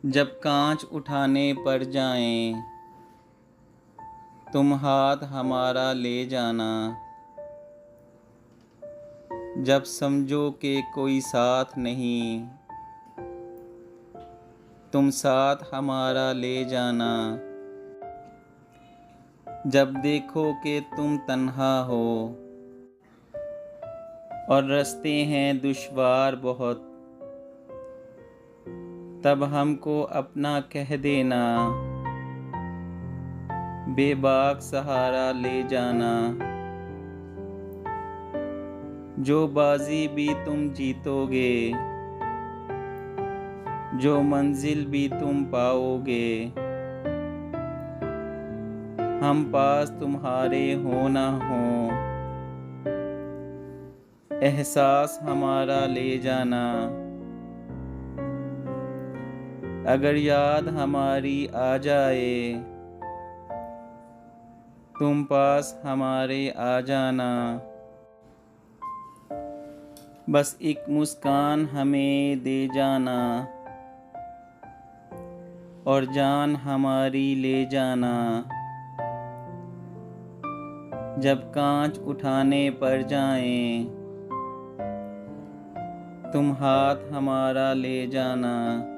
जब कांच उठाने पर जाएं, तुम हाथ हमारा ले जाना। जब समझो कि कोई साथ नहीं, तुम साथ हमारा ले जाना। जब देखो कि तुम तन्हा हो और रास्ते हैं दुश्वार बहुत, तब हमको अपना कह देना, बेबाक सहारा ले जाना। जो बाजी भी तुम जीतोगे, जो मंजिल भी तुम पाओगे, हम पास तुम्हारे हो ना हो, एहसास हमारा ले जाना। अगर याद हमारी आ जाए, तुम पास हमारे आ जाना। बस एक मुस्कान हमें दे जाना और जान हमारी ले जाना। जब कांच उठाने पर जाएं, तुम हाथ हमारा ले जाना।